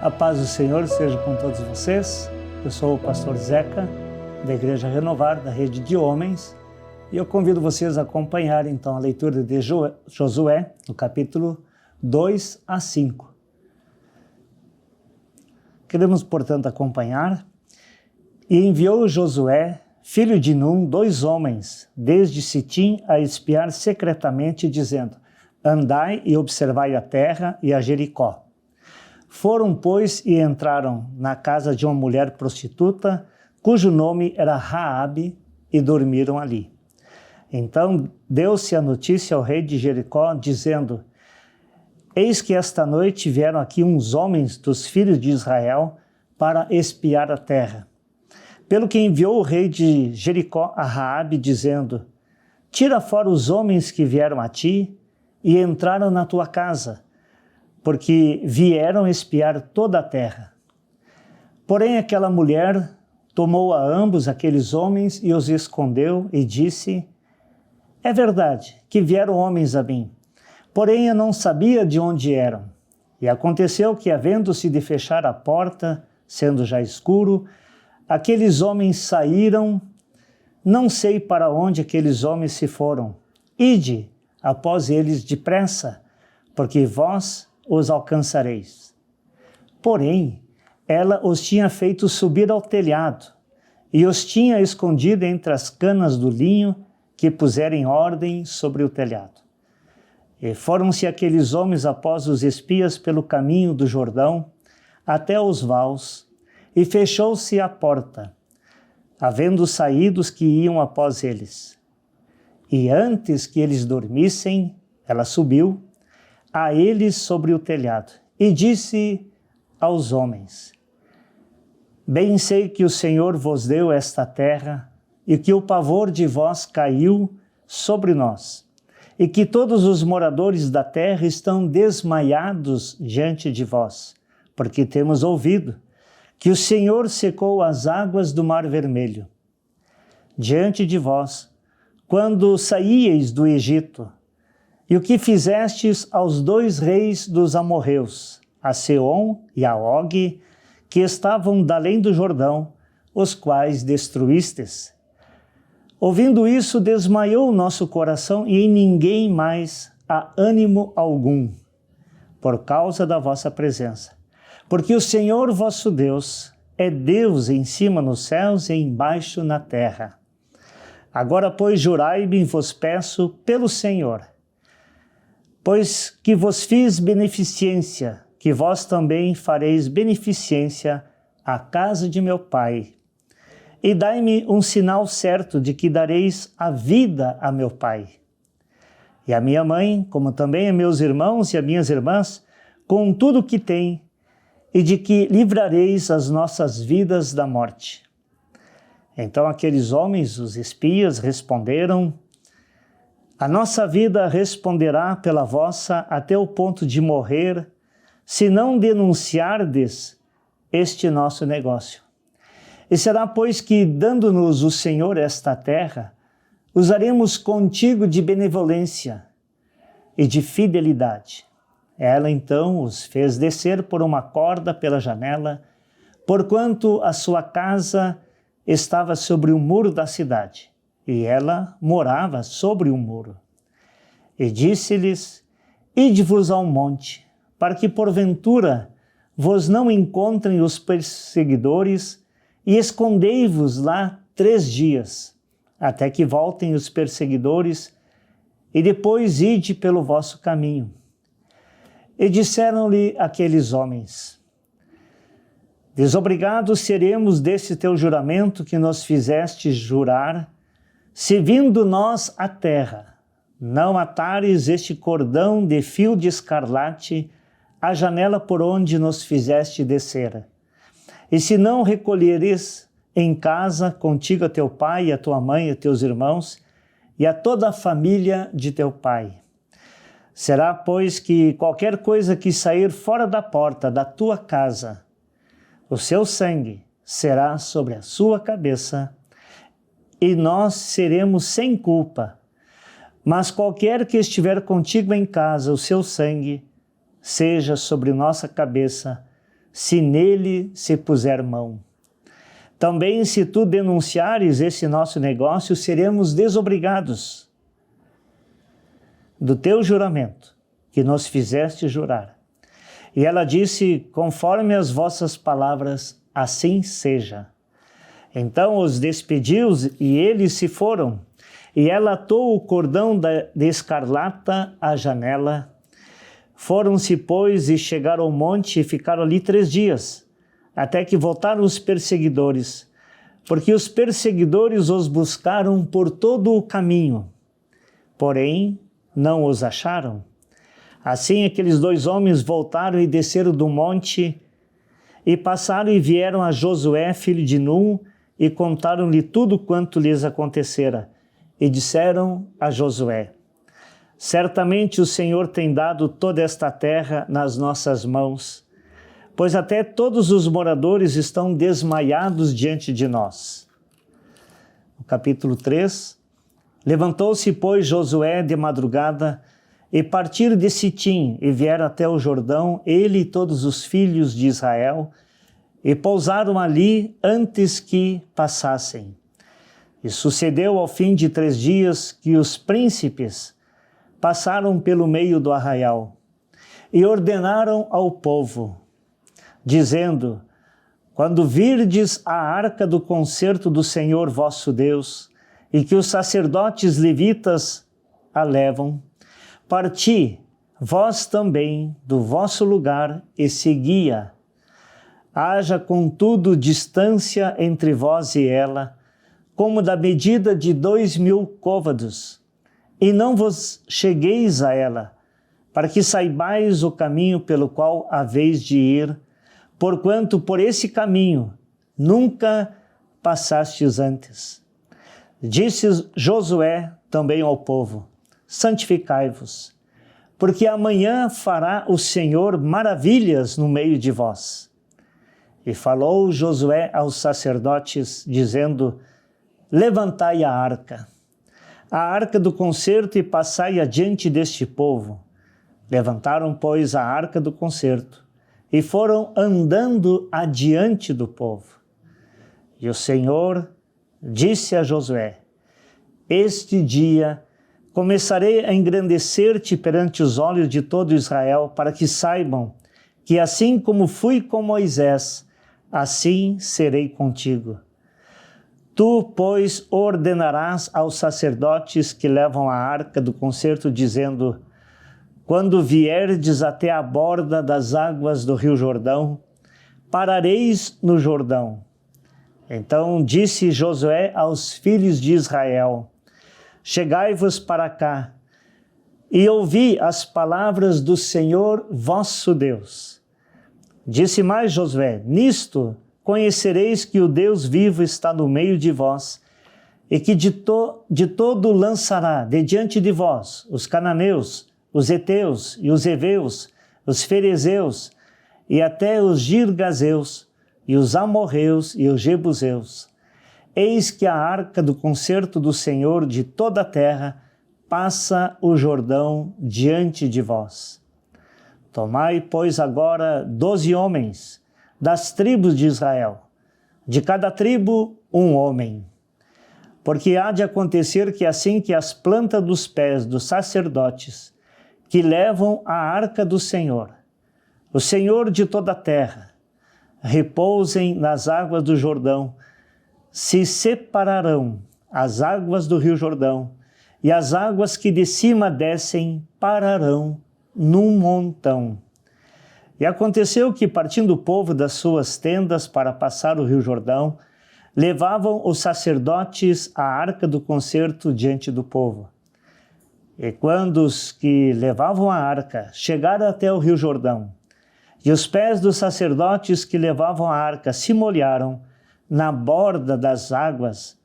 A paz do Senhor seja com todos vocês. Eu sou o pastor Zeca, da Igreja Renovar, da Rede de Homens, e eu convido vocês a acompanhar então a leitura de Josué, no capítulo 2 a 5. Queremos, portanto, acompanhar. E enviou Josué, filho de Num, 2 homens, desde Sitim a espiar secretamente, dizendo: andai e observai a terra e a Jericó. Foram, pois, e entraram na casa de uma mulher prostituta, cujo nome era Raabe, e dormiram ali. Então deu-se a notícia ao rei de Jericó, dizendo: eis que esta noite vieram aqui uns homens dos filhos de Israel para espiar a terra. Pelo que enviou o rei de Jericó a Raabe, dizendo: tira fora os homens que vieram a ti e entraram na tua casa, porque vieram espiar toda a terra. Porém aquela mulher tomou a ambos aqueles homens e os escondeu e disse: é verdade que vieram homens a mim, porém eu não sabia de onde eram. E aconteceu que, havendo-se de fechar a porta, sendo já escuro, aqueles homens saíram, não sei para onde aqueles homens se foram. Ide após eles depressa, porque vós os alcançareis. Porém, ela os tinha feito subir ao telhado e os tinha escondido entre as canas do linho que pusera em ordem sobre o telhado. E foram-se aqueles homens após os espias pelo caminho do Jordão até os vaus, e fechou-se a porta, havendo saído os que iam após eles. E antes que eles dormissem, ela subiu a eles sobre o telhado e disse aos homens: bem sei que o Senhor vos deu esta terra e que o pavor de vós caiu sobre nós e que todos os moradores da terra estão desmaiados diante de vós, porque temos ouvido que o Senhor secou as águas do Mar Vermelho diante de vós, quando saíeis do Egito, e o que fizestes aos 2 reis dos amorreus, a Seom e a Og, que estavam da além do Jordão, os quais destruístes. Ouvindo isso, desmaiou o nosso coração e em ninguém mais há ânimo algum, por causa da vossa presença. Porque o Senhor vosso Deus é Deus em cima nos céus e embaixo na terra. Agora, pois, jurai-me, vos peço, pelo Senhor, pois que vos fiz beneficência, que vós também fareis beneficência à casa de meu pai. E dai-me um sinal certo de que dareis a vida a meu pai. E a minha mãe, como também a meus irmãos e a minhas irmãs, com tudo o que tem, e de que livrareis as nossas vidas da morte. Então aqueles homens, os espias, responderam: a nossa vida responderá pela vossa até o ponto de morrer, se não denunciardes este nosso negócio. E será, pois, que, dando-nos o Senhor esta terra, usaremos contigo de benevolência e de fidelidade. Ela, então, os fez descer por uma corda pela janela, porquanto a sua casa estava sobre o muro da cidade, e ela morava sobre um muro. E disse-lhes: ide-vos ao monte, para que porventura vos não encontrem os perseguidores, e escondei-vos lá 3 dias, até que voltem os perseguidores, e depois ide pelo vosso caminho. E disseram-lhe aqueles homens: desobrigados seremos desse teu juramento que nos fizeste jurar, se vindo nós à terra, não atares este cordão de fio de escarlate à janela por onde nos fizeste descer. E se não recolheres em casa contigo a teu pai, a tua mãe, a teus irmãos, e a toda a família de teu pai. Será, pois, que qualquer coisa que sair fora da porta da tua casa, o seu sangue será sobre a sua cabeça, e nós seremos sem culpa. Mas qualquer que estiver contigo em casa, o seu sangue seja sobre nossa cabeça, se nele se puser mão. Também, se tu denunciares esse nosso negócio, seremos desobrigados do teu juramento, que nos fizeste jurar. E ela disse, conforme as vossas palavras, assim seja. Então os despediu e eles se foram. E ela atou o cordão de escarlata à janela. Foram-se, pois, e chegaram ao monte e ficaram ali 3 dias, até que voltaram os perseguidores, porque os perseguidores os buscaram por todo o caminho, porém não os acharam. Assim aqueles 2 homens voltaram e desceram do monte, e passaram e vieram a Josué, filho de Num, e contaram-lhe tudo quanto lhes acontecera. E disseram a Josué, certamente o Senhor tem dado toda esta terra nas nossas mãos, pois até todos os moradores estão desmaiados diante de nós. No capítulo 3, levantou-se, pois, Josué de madrugada, e partiram de Sitim, e vieram até o Jordão, ele e todos os filhos de Israel, e pousaram ali antes que passassem. E sucedeu ao fim de 3 dias que os príncipes passaram pelo meio do arraial, e ordenaram ao povo, dizendo, quando virdes a arca do concerto do Senhor vosso Deus, e que os sacerdotes levitas a levam, parti, vós também, do vosso lugar, e segui-a. Haja, contudo, distância entre vós e ela, como da medida de 2.000 côvados, e não vos chegueis a ela, para que saibais o caminho pelo qual haveis de ir, porquanto por esse caminho nunca passastes antes. Disse Josué também ao povo, santificai-vos, porque amanhã fará o Senhor maravilhas no meio de vós. E falou Josué aos sacerdotes, dizendo, levantai a arca do concerto, e passai adiante deste povo. Levantaram, pois, a arca do concerto, e foram andando adiante do povo. E o Senhor disse a Josué, este dia começarei a engrandecer-te perante os olhos de todo Israel, para que saibam que assim como fui com Moisés, assim serei contigo. Tu, pois, ordenarás aos sacerdotes que levam a arca do concerto, dizendo, quando vierdes até a borda das águas do rio Jordão, parareis no Jordão. Então disse Josué aos filhos de Israel, chegai-vos para cá, e ouvi as palavras do Senhor vosso Deus. Disse mais Josué, nisto conhecereis que o Deus vivo está no meio de vós, e que de todo lançará de diante de vós os cananeus, os heteus e os heveus, os ferezeus, e até os girgazeus, e os amorreus e os jebuseus. Eis que a arca do concerto do Senhor de toda a terra passa o Jordão diante de vós. Tomai, pois, agora 12 homens das tribos de Israel, de cada tribo 1 homem. Porque há de acontecer que assim que as plantas dos pés dos sacerdotes que levam a arca do Senhor, o Senhor de toda a terra, repousem nas águas do Jordão, se separarão as águas do rio Jordão, e as águas que de cima descem pararão num montão. E aconteceu que, partindo o povo das suas tendas para passar o rio Jordão, levavam os sacerdotes a arca do concerto diante do povo. E quando os que levavam a arca chegaram até o rio Jordão, e os pés dos sacerdotes que levavam a arca se molharam na borda das águas,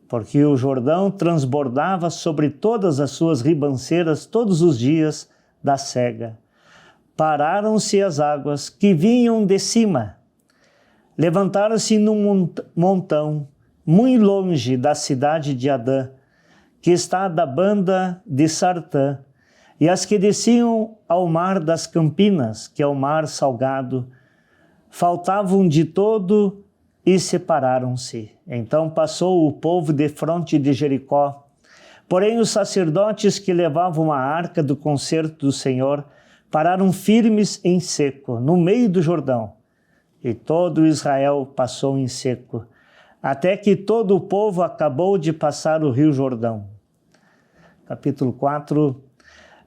porque o Jordão transbordava sobre todas as suas ribanceiras todos os dias da sega. Pararam-se as águas que vinham de cima. Levantaram-se num montão, muito longe da cidade de Adã, que está da banda de Sartã, e as que desciam ao mar das Campinas, que é o mar salgado, faltavam de todo e separaram-se. Então passou o povo defronte de Jericó. Porém os sacerdotes que levavam a arca do concerto do Senhor pararam firmes em seco, no meio do Jordão. E todo Israel passou em seco, até que todo o povo acabou de passar o rio Jordão. Capítulo 4.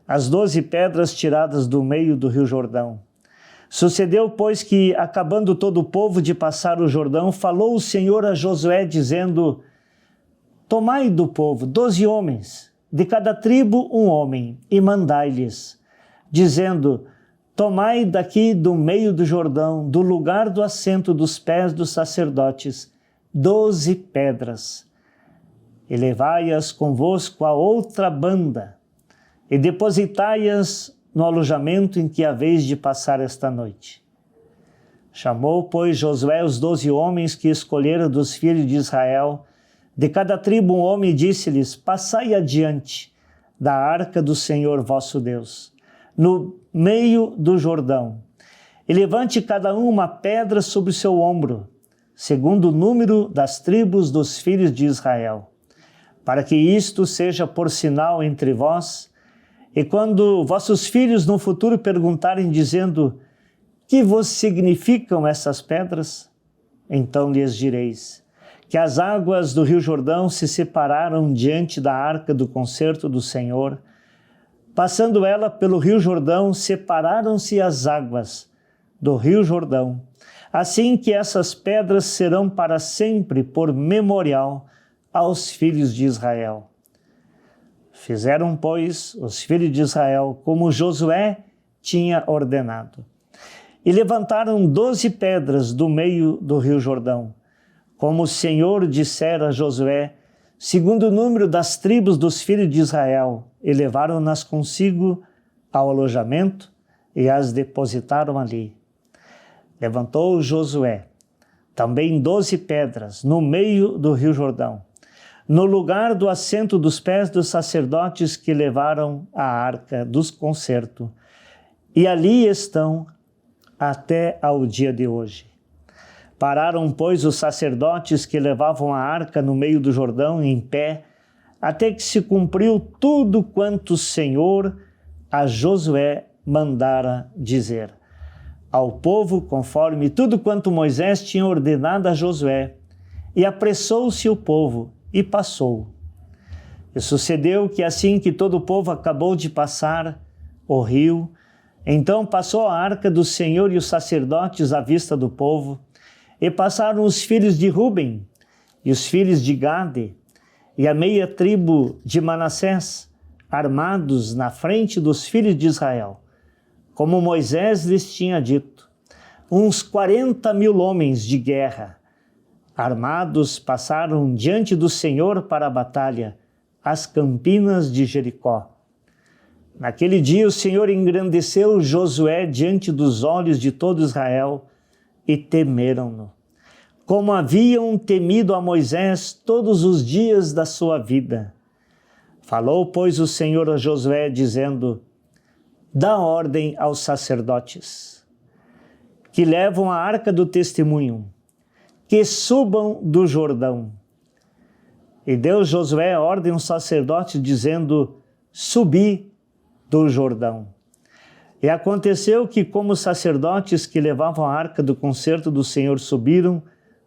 As 12 pedras tiradas do meio do rio Jordão. Sucedeu, pois, que, acabando todo o povo de passar o Jordão, falou o Senhor a Josué, dizendo: tomai do povo 12 homens, de cada tribo um homem, e mandai-lhes, dizendo: tomai daqui do meio do Jordão, do lugar do assento dos pés dos sacerdotes, 12 pedras, e levai-as convosco a outra banda, e depositai-as no alojamento em que haveis de passar esta noite. Chamou, pois, Josué os 12 homens que escolhera dos filhos de Israel, de cada tribo um homem, e disse-lhes: passai adiante da arca do Senhor vosso Deus, no meio do Jordão, e levante cada um uma pedra sobre o seu ombro, segundo o número das tribos dos filhos de Israel, para que isto seja por sinal entre vós, e quando vossos filhos no futuro perguntarem, dizendo: que vos significam essas pedras? Então lhes direis que as águas do rio Jordão se separaram diante da arca do concerto do Senhor. Passando ela pelo rio Jordão, separaram-se as águas do rio Jordão. Assim que essas pedras serão para sempre por memorial aos filhos de Israel. Fizeram, pois, os filhos de Israel como Josué tinha ordenado. E levantaram 12 pedras do meio do rio Jordão, como o Senhor dissera a Josué, segundo o número das tribos dos filhos de Israel, e levaram-nas consigo ao alojamento e as depositaram ali. Levantou Josué também 12 pedras no meio do rio Jordão, no lugar do assento dos pés dos sacerdotes que levaram a arca dos concertos, e ali estão até ao dia de hoje. Pararam, pois, os sacerdotes que levavam a arca no meio do Jordão em pé, até que se cumpriu tudo quanto o Senhor a Josué mandara dizer ao povo, conforme tudo quanto Moisés tinha ordenado a Josué. E apressou-se o povo e passou. E sucedeu que assim que todo o povo acabou de passar o rio, então passou a arca do Senhor e os sacerdotes à vista do povo, e passaram os filhos de Ruben e os filhos de Gade e a meia tribo de Manassés, armados na frente dos filhos de Israel, como Moisés lhes tinha dito. Uns 40.000 homens de guerra, armados, passaram diante do Senhor para a batalha, às campinas de Jericó. Naquele dia o Senhor engrandeceu Josué diante dos olhos de todo Israel, e temeram-no, como haviam temido a Moisés todos os dias da sua vida. Falou, pois, o Senhor a Josué, dizendo: dá ordem aos sacerdotes que levam a arca do testemunho, que subam do Jordão. E deu Josué ordem aos sacerdotes, dizendo: subi do Jordão. E aconteceu que, como os sacerdotes que levavam a arca do concerto do Senhor subiram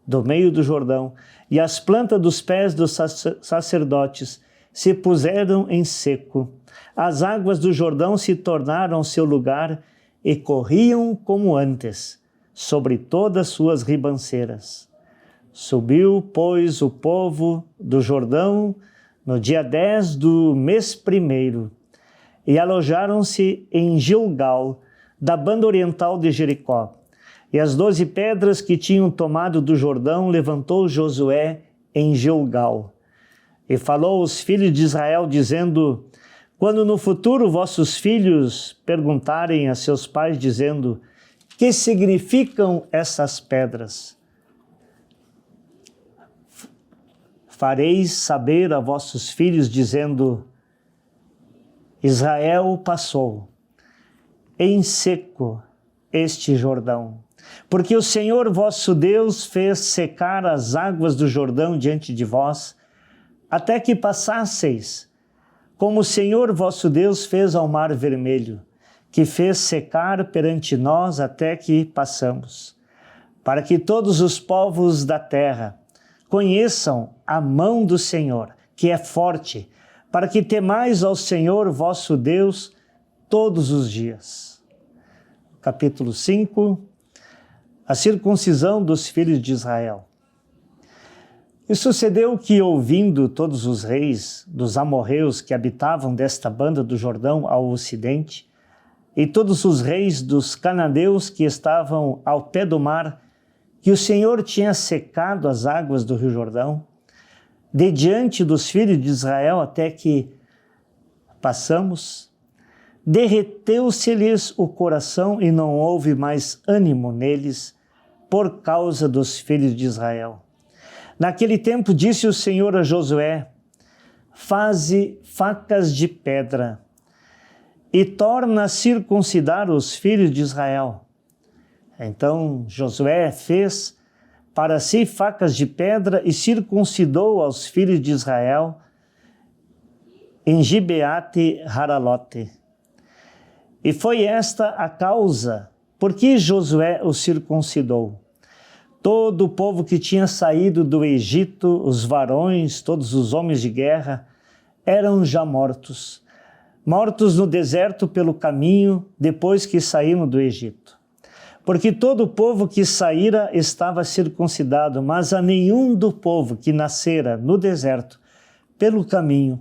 do meio do Jordão, e as plantas dos pés dos sacerdotes se puseram em seco, as águas do Jordão se tornaram seu lugar e corriam como antes, sobre todas suas ribanceiras. Subiu, pois, o povo do Jordão no dia 10 do mês primeiro, e alojaram-se em Gilgal, da banda oriental de Jericó. E as 12 pedras que tinham tomado do Jordão levantou Josué em Gilgal. E falou aos filhos de Israel, dizendo: quando no futuro vossos filhos perguntarem a seus pais, dizendo: que significam essas pedras? Fareis saber a vossos filhos, dizendo: Israel passou em seco este Jordão, Porque o Senhor vosso Deus fez secar as águas do Jordão diante de vós, até que passasseis, como o Senhor vosso Deus fez ao Mar Vermelho, que fez secar perante nós até que passamos, para que todos os povos da terra conheçam a mão do Senhor, que é forte, para que temais ao Senhor vosso Deus todos os dias. Capítulo 5, a circuncisão dos filhos de Israel. E sucedeu que, ouvindo todos os reis dos amorreus que habitavam desta banda do Jordão ao ocidente, e todos os reis dos cananeus que estavam ao pé do mar, que o Senhor tinha secado as águas do rio Jordão, de diante dos filhos de Israel até que passamos, derreteu-se-lhes o coração e não houve mais ânimo neles por causa dos filhos de Israel. Naquele tempo disse o Senhor a Josué: faze facas de pedra e torna a circuncidar os filhos de Israel. Então Josué fez para si facas de pedra e circuncidou aos filhos de Israel em Gibeate Haralote. E foi esta a causa por que Josué os circuncidou. Todo o povo que tinha saído do Egito, os varões, todos os homens de guerra, eram já mortos no deserto pelo caminho depois que saíram do Egito. Porque todo o povo que saíra estava circuncidado, mas a nenhum do povo que nascera no deserto pelo caminho,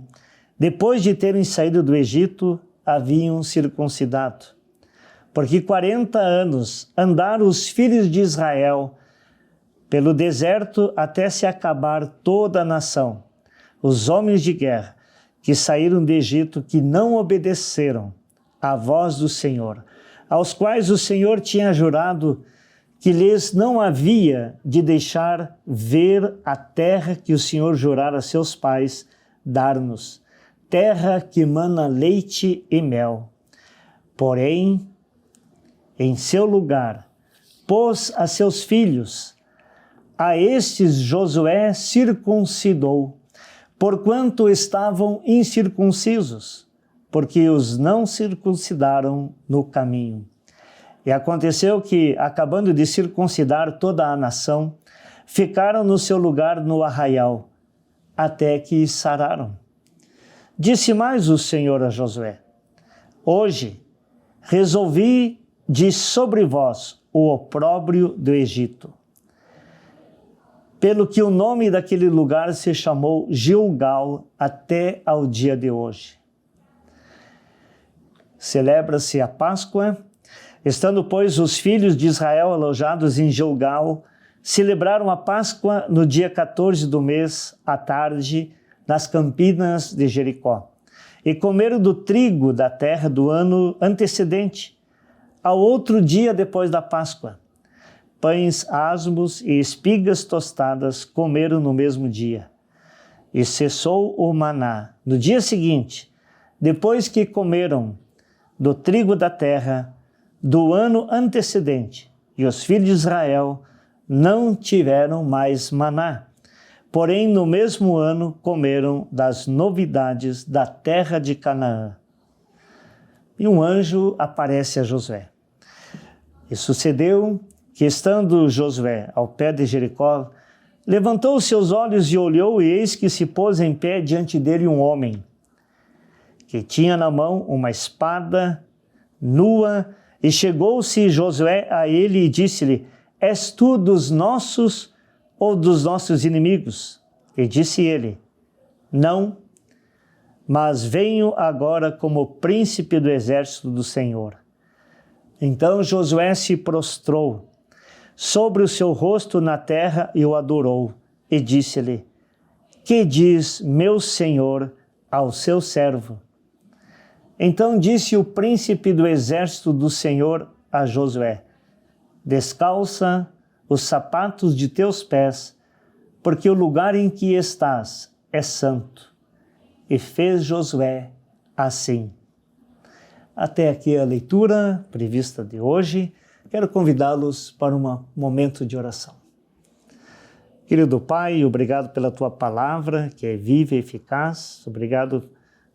depois de terem saído do Egito, haviam circuncidado. Porque 40 anos andaram os filhos de Israel pelo deserto até se acabar toda a nação, os homens de guerra que saíram do Egito, que não obedeceram à voz do Senhor, aos quais o Senhor tinha jurado que lhes não havia de deixar ver a terra que o Senhor jurara a seus pais dar-nos, terra que mana leite e mel. Porém, em seu lugar, pôs a seus filhos. A estes Josué circuncidou, porquanto estavam incircuncisos, porque os não circuncidaram no caminho. E aconteceu que, acabando de circuncidar toda a nação, ficaram no seu lugar no arraial, até que sararam. Disse mais o Senhor a Josué: hoje resolvi de sobre vós o opróbrio do Egito, pelo que o nome daquele lugar se chamou Gilgal até ao dia de hoje. Celebra-se a Páscoa. Estando, pois, os filhos de Israel alojados em Gilgal, celebraram a Páscoa no dia 14 do mês, à tarde, nas campinas de Jericó, e comeram do trigo da terra do ano antecedente, ao outro dia depois da Páscoa. Pães asmos e espigas tostadas comeram no mesmo dia. E cessou o maná no dia seguinte, depois que comeram do trigo da terra do ano antecedente. E os filhos de Israel não tiveram mais maná. Porém, no mesmo ano, comeram das novidades da terra de Canaã. E um anjo aparece a Josué. E sucedeu que, estando Josué ao pé de Jericó, levantou os seus olhos e olhou, e eis que se pôs em pé diante dele um homem, que tinha na mão uma espada nua, e chegou-se Josué a ele e disse-lhe: és tu dos nossos ou dos nossos inimigos? E disse ele: não, mas venho agora como príncipe do exército do Senhor. Então Josué se prostrou sobre o seu rosto na terra e o adorou, e disse-lhe: que diz meu senhor ao seu servo? Então disse o príncipe do exército do Senhor a Josué: descalça os sapatos de teus pés, porque o lugar em que estás é santo. E fez Josué assim. Até aqui a leitura prevista de hoje. quero convidá-los para um momento de oração. Querido Pai, obrigado pela Tua palavra, que é viva e eficaz. Obrigado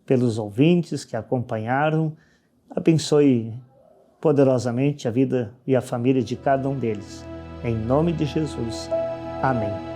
pelos ouvintes que acompanharam. Abençoe poderosamente a vida e a família de cada um deles. Em nome de Jesus. Amém.